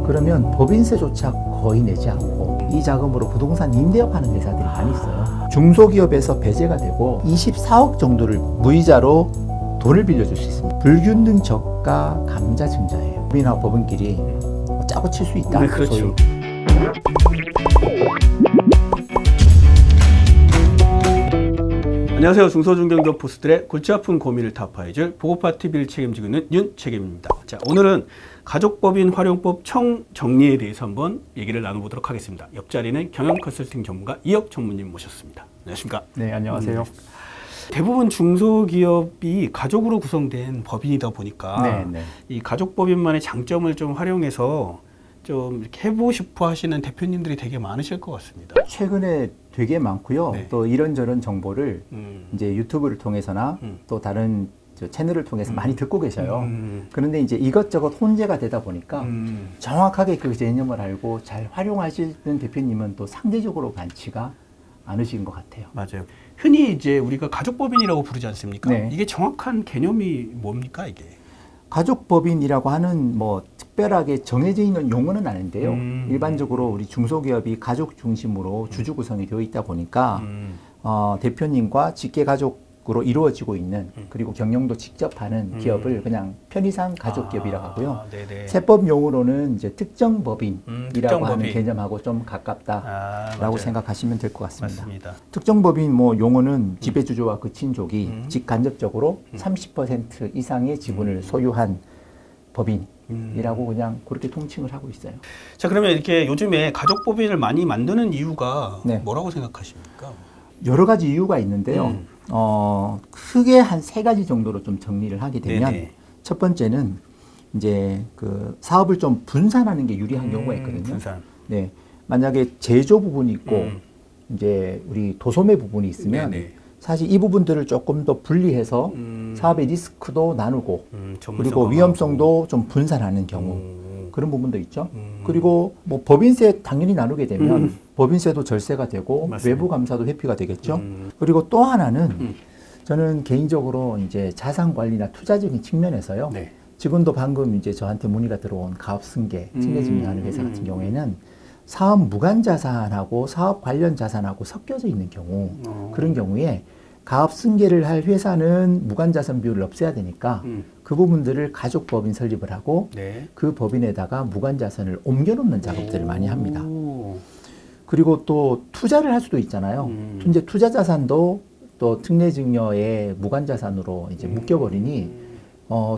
그러면 법인세조차 거의 내지 않고 이 자금으로 부동산 임대업하는 회사들이 많이 있어요. 중소기업에서 배제가 되고 24억 정도를 무이자로 돈을 빌려줄 수 있습니다. 불균등 저가 감자 증자예요. 법인하고 법인끼리 짜고 칠 수 있다. 네, 그렇죠. 안녕하세요. 중소중견기업 보스들의 골치 아픈 고민을 타파해줄 보고파TV를 책임지고 있는 윤책임입니다. 자, 오늘은 가족법인 활용법 청 정리에 대해서 한번 얘기를 나눠보도록 하겠습니다. 옆자리는 경영 컨설팅 전문가 이혁 전무님 모셨습니다. 안녕하십니까? 네, 안녕하세요. 대부분 중소기업이 가족으로 구성된 법인이다 보니까 이 가족법인만의 장점을 좀 활용해서 좀 이렇게 해보고 싶어 하시는 대표님들이 되게 많으실 것 같습니다. 최근에 되게 많고요. 네. 또 이런저런 정보를 이제 유튜브를 통해서나 또 다른 채널을 통해서 많이 듣고 계셔요. 그런데 이제 이것저것 혼재가 되다 보니까 정확하게 그 개념을 알고 잘 활용하시는 대표님은 또 상대적으로 많지가 않으신 것 같아요. 맞아요. 흔히 이제 우리가 가족법인이라고 부르지 않습니까? 네. 이게 정확한 개념이 뭡니까, 이게? 가족법인이라고 하는 뭐 특별하게 정해져 있는 용어는 아닌데요. 일반적으로 우리 중소기업이 가족 중심으로 주주 구성이 되어 있다 보니까 대표님과 직계 가족으로 이루어지고 있는 그리고 경영도 직접 하는 기업을 그냥 편의상 가족기업이라고 하고요. 세법 용어로는 이제 특정법인이라고 하는 개념하고 좀 가깝다라고 생각하시면 될 것 같습니다. 맞습니다. 특정법인 뭐 용어는 지배주주와 그 친족이 직간접적으로 30% 이상의 지분을 소유한 법인이라고 그냥 그렇게 통칭을 하고 있어요. 자, 그러면 이렇게 요즘에 가족법인을 많이 만드는 이유가 뭐라고 생각하십니까? 여러 가지 이유가 있는데요. 크게 한 3가지 정도로 좀 정리를 하게 되면 첫 번째는 이제 그 사업을 좀 분산하는 게 유리한 경우가 있거든요. 분산. 네. 만약에 제조 부분이 있고 이제 우리 도소매 부분이 있으면 사실 이 부분들을 조금 더 분리해서 사업의 리스크도 나누고 그리고 위험성도 좀 분산하는 경우 그런 부분도 있죠. 그리고 뭐 법인세 당연히 나누게 되면 법인세도 절세가 되고 맞습니다. 외부 감사도 회피가 되겠죠. 그리고 또 하나는 저는 개인적으로 이제 자산 관리나 투자적인 측면에서요. 지금도 방금 이제 저한테 문의가 들어온 가업승계 특례증명하는 회사 같은 경우에는 사업 무관 자산하고 사업 관련 자산하고 섞여져 있는 경우 그런 경우에 가업승계를 할 회사는 무관 자산 비율을 없애야 되니까 그 부분들을 가족법인 설립을 하고 그 법인에다가 무관 자산을 옮겨놓는 작업들을 많이 합니다. 그리고 또 투자를 할 수도 있잖아요. 이제 투자 자산도 또 특례증여의 무관 자산으로 이제 묶여버리니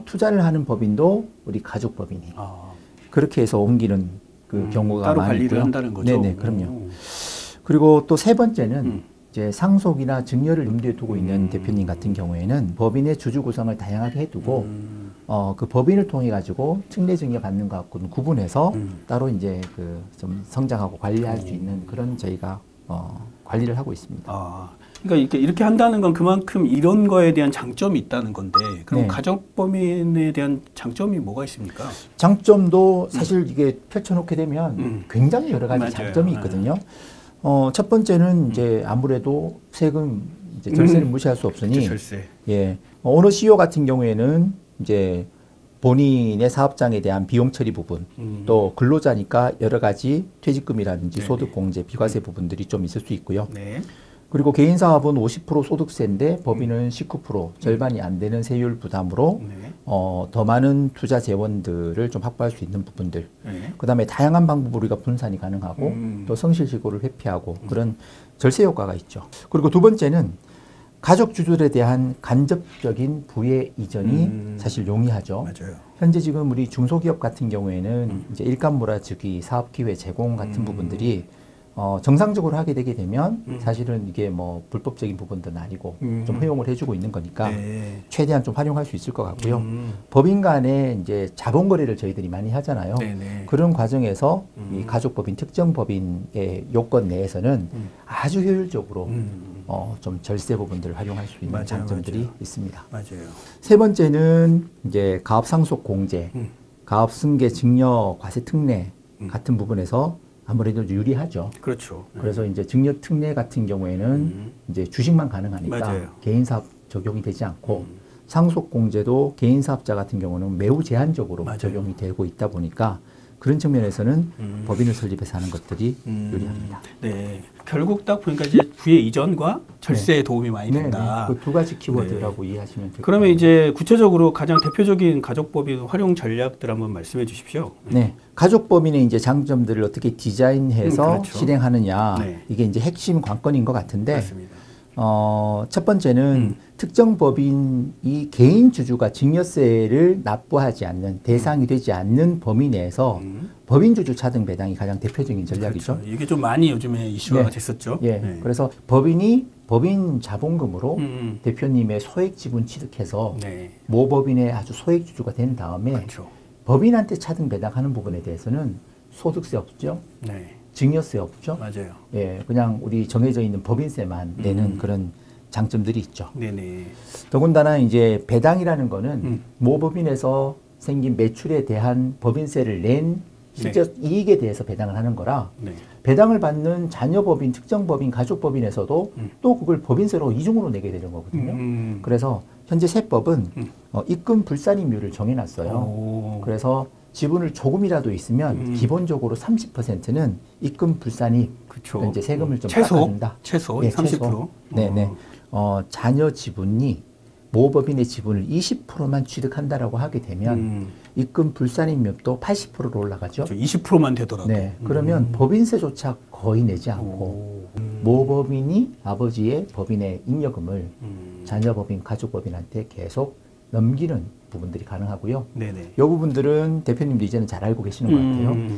투자를 하는 법인도 우리 가족법인이 그렇게 해서 옮기는 그 경우가 따로 많이 관리를 있고요. 한다는 거죠. 네네, 그럼요. 그리고 또 3번째는 이제 상속이나 증여를 염두에 두고 있는 대표님 같은 경우에는 법인의 주주 구성을 다양하게 해두고 그 법인을 통해 가지고 특례증여 받는 것하고는 구분해서 따로 이제 그 좀 성장하고 관리할 수 있는 그런 저희가 관리를 하고 있습니다. 그러니까 이렇게 한다는 건 그만큼 이런 거에 대한 장점이 있다는 건데 그럼 가족법인에 대한 장점이 뭐가 있습니까? 장점도 사실 이게 펼쳐놓게 되면 굉장히 여러 가지 장점이 있거든요. 첫 번째는 이제 아무래도 세금 이제 절세를 무시할 수 없으니 절세. 어느 CEO 같은 경우에는 이제 본인의 사업장에 대한 비용 처리 부분 또 근로자니까 여러 가지 퇴직금이라든지 소득공제, 비과세 부분들이 좀 있을 수 있고요. 그리고 개인사업은 50% 소득세인데 법인은 19% 절반이 안 되는 세율 부담으로 더 많은 투자 재원들을 좀 확보할 수 있는 부분들. 그다음에 다양한 방법으로 우리가 분산이 가능하고 또 성실시고를 회피하고 그런 절세 효과가 있죠. 그리고 두 번째는 가족 주주들에 대한 간접적인 부의 이전이 사실 용이하죠. 현재 지금 우리 중소기업 같은 경우에는 이제 일감 몰아주기, 사업 기회 제공 같은 부분들이 정상적으로 하게 되게 되면 사실은 이게 뭐 불법적인 부분들은 아니고 좀 허용을 해주고 있는 거니까 최대한 좀 활용할 수 있을 것 같고요. 법인 간에 이제 자본 거래를 저희들이 많이 하잖아요. 그런 과정에서 이 가족법인, 특정법인의 요건 내에서는 아주 효율적으로 좀 절세 부분들을 활용할 수 있는 장점들이 있습니다. 3번째는 이제 가업 상속 공제, 가업 승계 증여 과세 특례 같은 부분에서 아무래도 유리하죠. 그렇죠. 그래서 이제 증여 특례 같은 경우에는 이제 주식만 가능하니까 개인 사업 적용이 되지 않고 상속 공제도 개인 사업자 같은 경우는 매우 제한적으로 적용이 되고 있다 보니까 그런 측면에서는 법인을 설립해서 하는 것들이 유리합니다. 네. 결국 딱 보니까 이제 부의 이전과 절세에 도움이 많이 된다. 그 두 가지 키워드라고 이해하시면 됩니다. 그러면 이제 구체적으로 가장 대표적인 가족법인 활용 전략들 한번 말씀해 주십시오. 네. 가족법인의 이제 장점들을 어떻게 디자인해서 그렇죠. 실행하느냐. 네. 이게 이제 핵심 관건인 것 같은데, 맞습니다. 첫 번째는 특정 법인이 개인 주주가 증여세를 납부하지 않는, 대상이 되지 않는 범위 내에서 법인 주주 차등 배당이 가장 대표적인 전략이죠. 그렇죠. 이게 좀 많이 요즘에 이슈가 됐었죠. 예. 네. 그래서 법인이 법인 자본금으로 대표님의 소액 지분 취득해서 네. 모 법인의 아주 소액 주주가 된 다음에 그렇죠. 법인한테 차등 배당하는 부분에 대해서는 소득세 없죠. 네. 증여세 없죠. 맞아요. 예, 그냥 우리 정해져 있는 법인세만 내는 그런 장점들이 있죠. 네네. 더군다나 이제 배당이라는 거는 모 법인에서 생긴 매출에 대한 법인세를 낸 실제 이익에 대해서 배당을 하는 거라 네. 배당을 받는 자녀법인, 특정법인, 가족법인에서도 또 그걸 법인세로 이중으로 내게 되는 거거든요. 그래서 현재 세법은 입금 불산임률을 정해놨어요. 오. 그래서 지분을 조금이라도 있으면 기본적으로 30%는 입금 불산입 그쵸. 이제 세금을 좀 최소? 깎아준다. 최소 예, 30%? 네네. 자녀 지분이 모 법인의 지분을 20%만 취득한다라고 하게 되면 입금 불산임률도 80%로 올라가죠. 20%만 되더라도. 네. 그러면 법인세조차 거의 내지 않고 모 법인이 아버지의 법인의 잉여금을 자녀 법인, 가족 법인한테 계속 넘기는 부분들이 가능하고요. 네네. 이 부분들은 대표님도 이제는 잘 알고 계시는 것 같아요.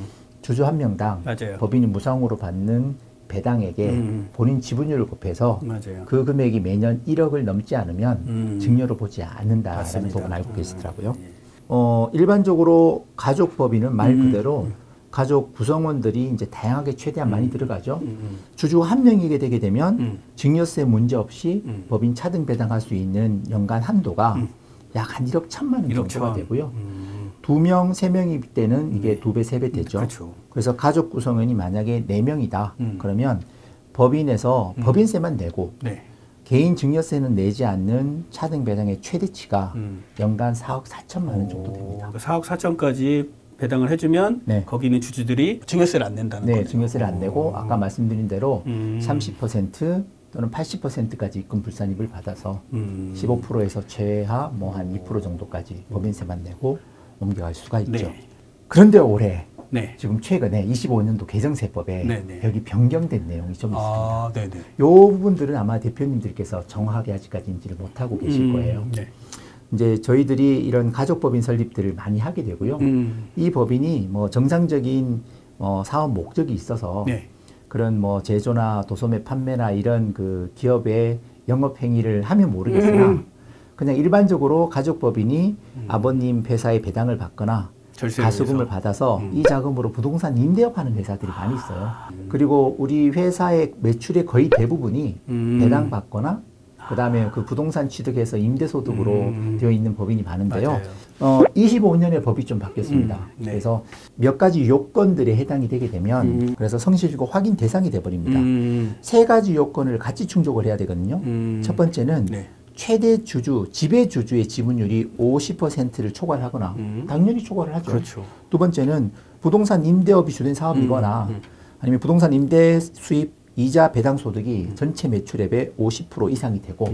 주주 한 명당 맞아요. 법인이 무상으로 받는 배당액에 본인 지분율을 곱해서 맞아요. 그 금액이 매년 1억을 넘지 않으면 증여로 보지 않는다라는 맞습니다. 부분 알고 계시더라고요. 일반적으로 가족법인은 말 그대로 가족 구성원들이 이제 다양하게 최대한 많이 들어가죠. 주주 한 명이게 되게 되면 증여세 문제 없이 법인 차등 배당할 수 있는 연간 한도가 약 한 1억 1천만 원 1억 정도가 1천. 되고요. 2명, 3명일 때는 이게 2배, 3배 되죠. 그렇죠. 그래서 가족 구성원이 만약에 4명이다. 그러면 법인에서 법인세만 내고 네. 개인 증여세는 내지 않는 차등 배당의 최대치가 연간 4억 4천만 원 정도 됩니다. 4억 4천까지 배당을 해주면 네. 거기 있는 주주들이 증여세를 안 낸다는 네, 거네요. 증여세를 안 내고 아까 말씀드린 대로 30% 또는 80%까지 입금 불산입을 받아서 15%에서 최하 뭐 한 2% 정도까지 법인세만 내고 옮겨갈 수가 있죠. 네. 그런데 올해 네. 지금 최근에 25년도 개정세법에 네네. 여기 변경된 내용이 좀 있습니다. 아, 네네. 이 부분들은 아마 대표님들께서 정확하게 아직까지 인지를 못하고 계실 거예요. 네. 이제 저희들이 이런 가족법인 설립들을 많이 하게 되고요. 이 법인이 뭐 정상적인 사업 목적이 있어서 네. 그런 뭐 제조나 도소매 판매나 이런 그 기업의 영업 행위를 하면 모르겠으나 그냥 일반적으로 가족법인이 아버님 회사에 배당을 받거나 절세를 가수금을 위해서. 받아서 이 자금으로 부동산 임대업하는 회사들이 많이 있어요. 그리고 우리 회사의 매출의 거의 대부분이 배당 받거나 그다음에 그 부동산 취득해서 임대소득으로 되어 있는 법인이 많은데요. 맞아요. 25년에 법이 좀 바뀌었습니다. 네. 그래서 몇 가지 요건들에 해당이 되게 되면 그래서 성실고 확인 대상이 돼버립니다. 세 가지 요건을 같이 충족을 해야 되거든요. 첫 번째는 네. 최대 주주, 지배 주주의 지분율이 50%를 초과하거나 당연히 초과를 하죠. 그렇죠. 두 번째는 부동산 임대업이 주된 사업이거나 아니면 부동산 임대 수입 이자 배당 소득이 전체 매출액의 50% 이상이 되고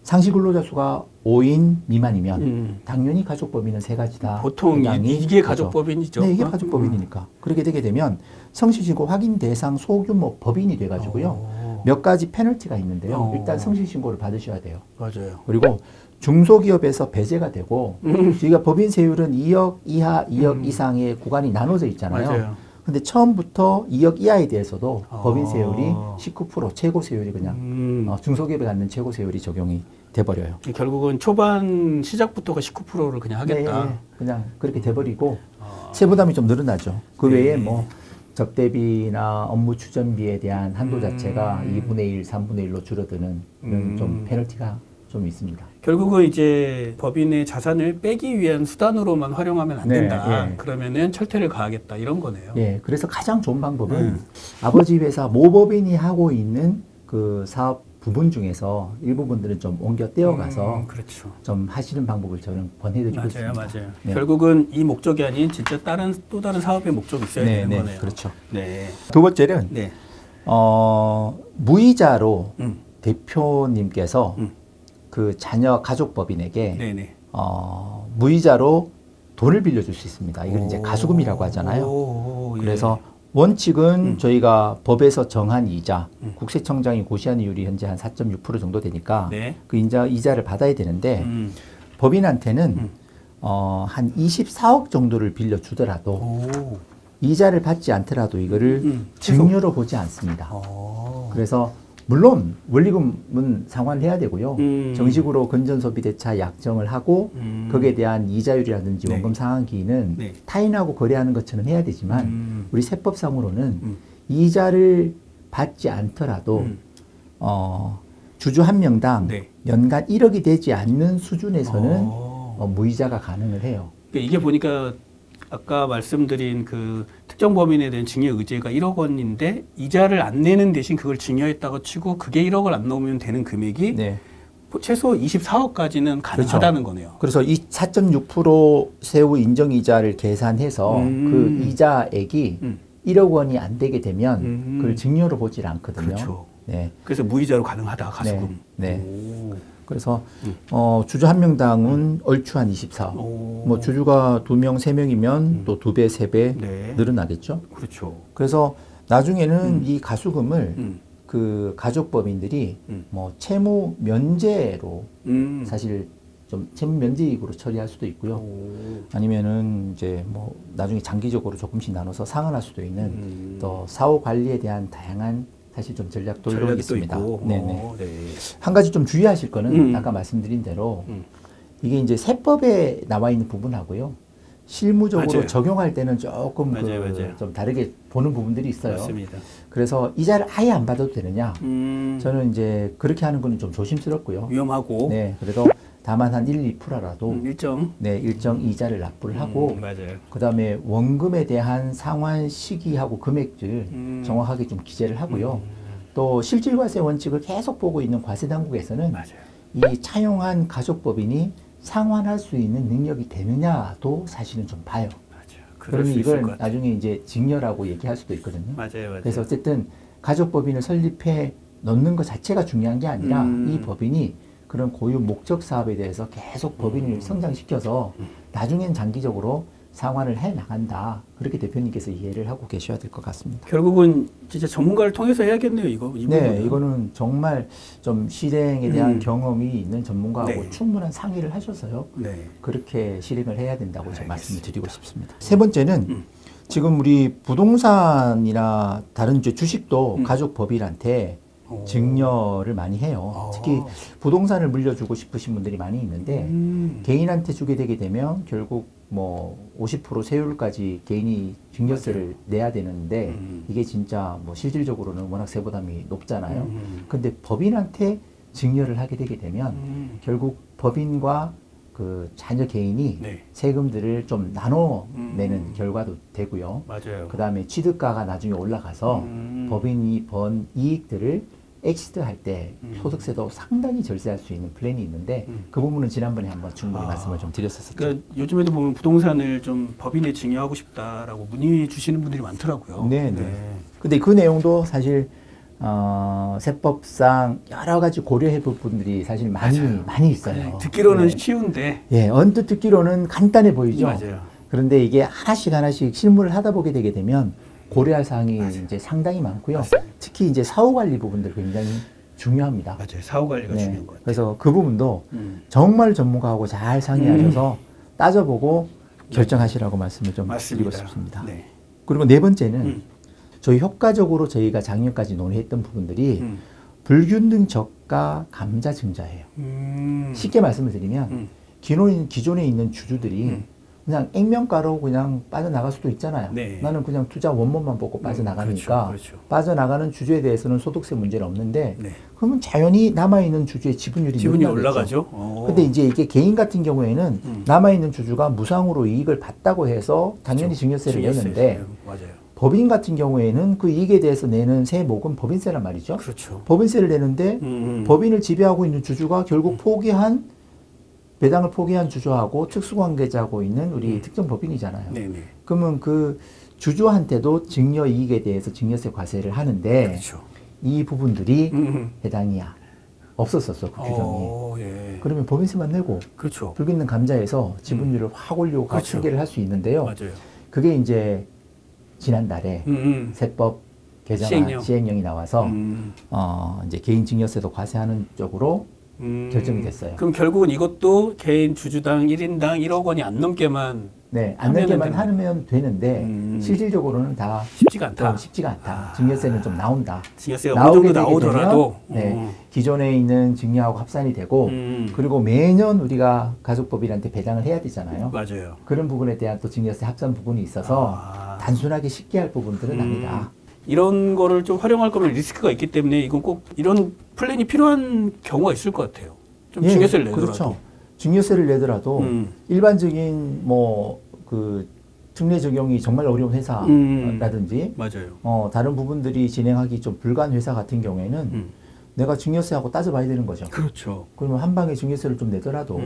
상시 근로자 수가 5인 미만이면 당연히 가족법인은 세 가지다. 보통 이게 가족법인이죠. 네, 이게 가족법인이니까. 그렇게 되게 되면 성실신고 확인 대상 소규모 법인이 돼가지고요. 몇 가지 페널티가 있는데요. 일단 성실신고를 받으셔야 돼요. 맞아요. 그리고 중소기업에서 배제가 되고 저희가 법인세율은 2억 이하, 2억 이상의 구간이 나눠져 있잖아요. 맞아요. 근데 처음부터 2억 이하에 대해서도 법인세율이 19% 최고세율이 그냥 중소기업에 갖는 최고세율이 적용이 돼버려요. 결국은 초반 시작부터가 19%를 그냥 하겠다. 네, 그냥 그렇게 돼버리고 세부담이 좀 늘어나죠. 그 외에 뭐 적대비나 업무 추전비에 대한 한도 자체가 2분의 1, 3분의 1로 줄어드는 이런 좀 페널티가 좀 있습니다. 결국은 이제 법인의 자산을 빼기 위한 수단으로만 활용하면 안 된다. 예. 그러면은 철퇴를 가하겠다 이런 거네요. 예, 그래서 가장 좋은 방법은 아버지 회사 모법인이 하고 있는 그 사업 부분 중에서 일부분들은 좀 옮겨 떼어가서 그렇죠. 좀 하시는 방법을 저는 권해드리고 있습니다. 맞아요. 네. 결국은 이 목적이 아닌 진짜 또 다른 사업의 목적이 있어야 되는 거네요. 그렇죠. 네. 두 번째는 네. 무이자로 대표님께서 그 자녀 가족법인에게 네네. 무이자로 돈을 빌려줄 수 있습니다. 이건 이제 가수금이라고 하잖아요. 예. 그래서 원칙은 저희가 법에서 정한 이자, 국세청장이 고시한 이율이 현재 한 4.6% 정도 되니까 네. 그 이자를 받아야 되는데 법인한테는 한 24억 정도를 빌려주더라도 오. 이자를 받지 않더라도 이거를 증여로 보지 않습니다. 오. 그래서 물론 원리금은 상환해야 되고요. 정식으로 건전소비대차 약정을 하고 거기에 대한 이자율이라든지 네. 원금 상환기는 네. 타인하고 거래하는 것처럼 해야 되지만 우리 세법상으로는 이자를 받지 않더라도 주주 한 명당 네. 연간 1억이 되지 않는 수준에서는 무이자가 가능을 해요. 그러니까 이게 보니까 아까 말씀드린 그 특정 범인에 대한 증여 의제가 1억 원인데 이자를 안 내는 대신 그걸 증여했다고 치고 그게 1억을 안 넣으면 되는 금액이 네. 최소 24억까지는 가능하다는 거네요. 그래서 이 4.6% 세후 인정이자를 계산해서 그 이자액이 1억 원이 안 되게 되면 그걸 증여로 보질 않거든요. 그렇죠. 네. 그래서 무이자로 가능하다 가수금. 네. 오. 그래서 주주 한 명당은 얼추 한 24억. 뭐 주주가 2명, 3명이면 또 2배, 3배 네. 늘어나겠죠. 그렇죠. 그래서 나중에는 이 가수금을 그 가족법인들이 뭐 채무 면제로 사실 좀 채무 면제익으로 처리할 수도 있고요. 아니면은 이제 뭐 나중에 장기적으로 조금씩 나눠서 상환할 수도 있는 또 사후 관리에 대한 다양한 사실 좀 전략도 있습니다. 네네. 네. 한 가지 좀 주의하실 거는 아까 말씀드린 대로 이게 이제 세법에 나와 있는 부분하고요. 실무적으로 맞아요. 적용할 때는 조금 맞아요. 좀 다르게 보는 부분들이 있어요. 맞습니다. 그래서 이자를 아예 안 받아도 되느냐? 저는 이제 그렇게 하는 거는 좀 조심스럽고요. 위험하고. 네, 그래도 다만 한 1, 2%라도 일정. 네, 일정 이자를 납부를 하고 맞아요. 그다음에 원금에 대한 상환 시기하고 금액들 정확하게 좀 기재를 하고요. 또 실질과세 원칙을 계속 보고 있는 과세당국에서는 맞아요. 이 차용한 가족법인이 상환할 수 있는 능력이 되느냐도 사실은 좀 봐요. 맞아요. 그러면 이걸 나중에 이제 증여라고 얘기할 수도 있거든요. 맞아요. 그래서 어쨌든 가족법인을 설립해 넣는 것 자체가 중요한 게 아니라 이 법인이 그런 고유 목적 사업에 대해서 계속 법인을 성장시켜서 나중엔 장기적으로 상환을 해 나간다. 그렇게 대표님께서 이해를 하고 계셔야 될 것 같습니다. 결국은 진짜 전문가를 통해서 해야겠네요, 이거. 이 네, 부분은. 이거는 정말 좀 실행에 대한 경험이 있는 전문가하고 네. 충분한 상의를 하셔서요. 네. 그렇게 실행을 해야 된다고 제가 말씀을 알겠습니다. 드리고 싶습니다. 세 번째는 지금 우리 부동산이나 다른 이제 주식도 가족 법인한테 증여를 많이 해요. 특히 부동산을 물려주고 싶으신 분들이 많이 있는데 개인한테 주게 되게 되면 결국 뭐 50% 세율까지 개인이 증여세를 내야 되는데 이게 진짜 뭐 실질적으로는 워낙 세부담이 높잖아요. 근데 법인한테 증여를 하게 되게 되면 결국 법인과 그 자녀 개인이 네. 세금들을 좀 나눠 내는 결과도 되고요. 맞아요. 그 다음에 취득가가 나중에 올라가서 법인이 번 이익들을 엑시트 할 때 소득세도 상당히 절세할 수 있는 플랜이 있는데 그 부분은 지난번에 한번 충분히 말씀을 좀 드렸었죠. 그러니까 요즘에도 보면 부동산을 좀 법인에 증여하고 싶다라고 문의 주시는 분들이 많더라고요. 네, 네. 근데 그 내용도 사실 세법상 여러 가지 고려해 볼 분들이 사실 많이 있어요. 네, 듣기로는 네. 쉬운데. 예, 언뜻 듣기로는 간단해 보이죠. 맞아요. 그런데 이게 하나씩 실무를 하다 보게 되게 되면 고려할 사항이 이제 상당히 많고요. 특히 이제 사후 관리 부분들 굉장히 중요합니다. 맞아요. 사후 관리가 중요한 것 같아요. 그래서 그 부분도 정말 전문가하고 잘 상의하셔서 따져보고 결정하시라고 말씀을 좀 드리고 싶습니다. 네. 그리고 네 번째는 저희 효과적으로 저희가 작년까지 논의했던 부분들이 불균등 저가 감자 증자예요. 쉽게 말씀을 드리면 기존에 있는 주주들이 그냥 액면가로 그냥 빠져나갈 수도 있잖아요. 네. 나는 그냥 투자 원본만 보고 빠져나가니까 그렇죠. 빠져나가는 주주에 대해서는 소득세 문제는 없는데 네. 그러면 자연히 남아있는 주주의 지분율이 올라가죠. 근데 이제 이게 개인 같은 경우에는 남아있는 주주가 무상으로 이익을 봤다고 해서 당연히 증여세를 내는데 맞아요. 법인 같은 경우에는 그 이익에 대해서 내는 세목은 법인세란 말이죠. 그렇죠. 법인세를 내는데 법인을 지배하고 있는 주주가 결국 배당을 포기한 주주하고 특수관계자하고 있는 우리 특정 법인이잖아요. 네네. 그러면 그 주주한테도 증여 이익에 대해서 증여세 과세를 하는데 그렇죠. 이 부분들이 해당이 없었었어, 그 규정이. 예. 그러면 법인세만 내고 그렇죠. 불 있는 감자에서 지분율을 확 올리고 그렇죠. 승계를 할 수 있는데요. 맞아요. 그게 이제 지난달에 세법 개정안 시행령이 나와서 이제 개인 증여세도 과세하는 쪽으로 결정이 됐어요. 그럼 결국은 이것도 개인 주주당 1인당 1억 원이 안 넘게만 네, 안 넘게만 하면 되는데 실질적으로는 다 쉽지가 않다. 쉽지가 않다. 증여세는 좀 나온다. 증여세가 어느 정도 되게 나오더라도 되면, 기존에 있는 증여하고 합산이 되고 그리고 매년 우리가 가족법인한테 배당을 해야 되잖아요. 맞아요. 그런 부분에 대한 또 증여세 합산 부분이 있어서 단순하게 쉽게 할 부분들은 아니다. 이런 거를 좀 활용할 거면 리스크가 있기 때문에 이건 꼭 이런 플랜이 필요한 경우가 있을 것 같아요. 좀 증여세를 내더라도. 그렇죠. 증여세를 내더라도 일반적인 그 특례 적용이 정말 어려운 회사라든지 맞아요. 다른 부분들이 진행하기 좀 불가한 회사 같은 경우에는 내가 증여세하고 따져봐야 되는 거죠. 그렇죠. 그러면 한 방에 증여세를 좀 내더라도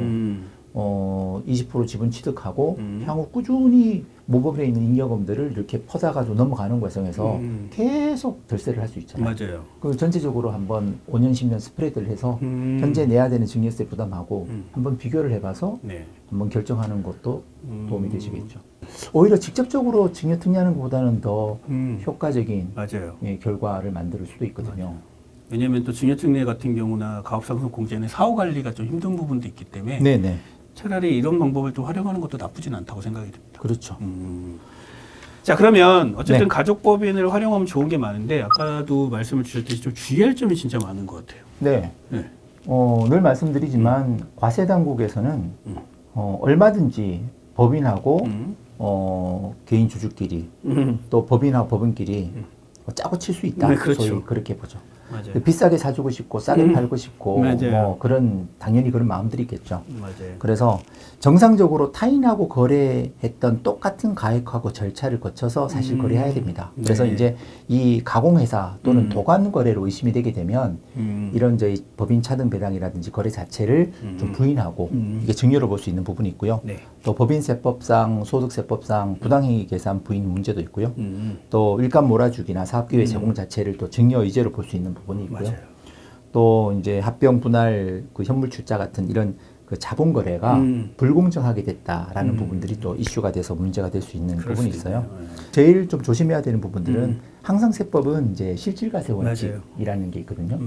20% 지분 취득하고 향후 꾸준히 모법에 있는 잉여금들을 이렇게 퍼다가지고 넘어가는 과정에서 계속 덜세를 할 수 있잖아요. 맞아요. 그 전체적으로 한번 5년, 10년 스프레드를 해서 현재 내야 되는 증여세 부담하고 한번 비교를 해봐서 한번 결정하는 것도 도움이 되시겠죠. 오히려 직접적으로 증여 특례하는 것보다는 더 효과적인 결과를 만들 수도 있거든요. 맞아요. 왜냐하면 또 증여특례 같은 경우나 가업상속 공제는 사후 관리가 좀 힘든 부분도 있기 때문에 네네. 차라리 이런 방법을 좀 활용하는 것도 나쁘진 않다고 생각이 듭니다. 그렇죠. 자, 그러면 어쨌든 가족법인을 활용하면 좋은 게 많은데 아까도 말씀을 주셨듯이 좀 주의할 점이 진짜 많은 것 같아요. 네. 늘 말씀드리지만 과세 당국에서는 얼마든지 법인하고 개인 주주끼리 또 법인하고 법인끼리 짜고 칠 수 있다. 네, 그렇죠. 소위 그렇게 보죠. 맞아요. 비싸게 사주고 싶고 싸게 팔고 싶고 뭐 당연히 그런 마음들이 있겠죠. 맞아요. 그래서 정상적으로 타인하고 거래했던 똑같은 가액하고 절차를 거쳐서 사실 거래해야 됩니다. 그래서 이제 이 가공회사 또는 도관 거래로 의심이 되게 되면 이런 저희 법인 차등 배당이라든지 거래 자체를 좀 부인하고 이게 증여로 볼 수 있는 부분이 있고요. 또 법인세법상 소득세법상 부당행위 계산 부인 문제도 있고요. 또 일감 몰아주기나 사업기회 제공 자체를 또 증여 의제로 볼 수 있는 부분이 있고요. 또 이제 합병 분할 그 현물 출자 같은 이런 그 자본 거래가 불공정하게 됐다라는 부분들이 또 이슈가 돼서 문제가 될 수 있는 부분이 있어요. 제일 좀 조심해야 되는 부분들은 항상 세법은 이제 실질과세 원칙이라는 게 있거든요.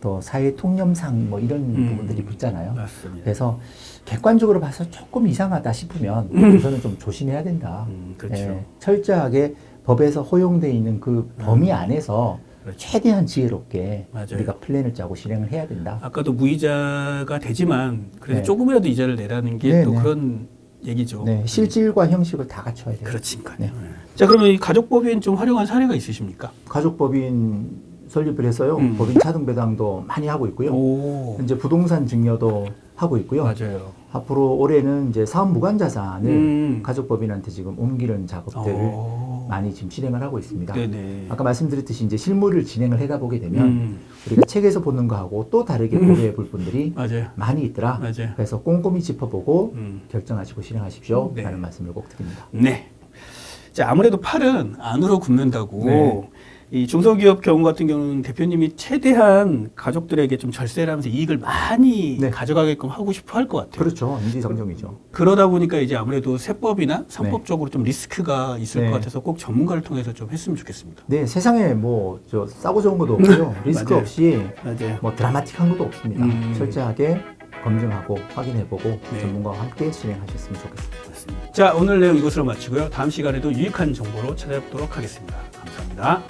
또 사회 통념상 뭐 이런 부분들이 붙잖아요. 맞습니다. 그래서 객관적으로 봐서 조금 이상하다 싶으면 우선은 좀 조심해야 된다. 그렇죠. 철저하게 법에서 허용되어 있는 그 범위 안에서 최대한 지혜롭게 우리가 플랜을 짜고 실행을 해야 된다. 아까도 무이자가 되지만 그래도 조금이라도 이자를 내라는 게 또 그런 얘기죠. 실질과 형식을 다 갖춰야 돼요. 그렇지니까요. 자, 그러면 이 가족법인 좀 활용한 사례가 있으십니까? 가족법인 설립을 해서요. 법인 차등 배당도 많이 하고 있고요. 이제 부동산 증여도 하고 있고요. 맞아요. 앞으로 올해는 이제 사업 무관 자산을 가족법인한테 지금 옮기는 작업들을 많이 지금 진행을 하고 있습니다. 아까 말씀드렸듯이 이제 실무를 진행을 해가 보게 되면 우리가 책에서 보는 거하고 또 다르게 고려해 볼 분들이 많이 있더라. 그래서 꼼꼼히 짚어보고 결정하시고 실행하십시오. 라는 말씀을 꼭 드립니다. 네. 자, 아무래도 팔은 안으로 굽는다고 이 중소기업 경우 같은 경우는 대표님이 최대한 가족들에게 좀 절세를 하면서 이익을 많이 가져가게끔 하고 싶어 할 것 같아요. 그렇죠. 인지상정이죠. 그러다 보니까 이제 아무래도 세법이나 상법적으로 좀 리스크가 있을 것 같아서 꼭 전문가를 통해서 좀 했으면 좋겠습니다. 네, 세상에 뭐 저 싸고 좋은 것도 없고요. 리스크 없이 뭐 드라마틱한 것도 없습니다. 철저하게 검증하고 확인해보고 전문가와 함께 진행하셨으면 좋겠습니다. 자, 오늘 내용 이것으로 마치고요. 다음 시간에도 유익한 정보로 찾아뵙도록 하겠습니다. 감사합니다.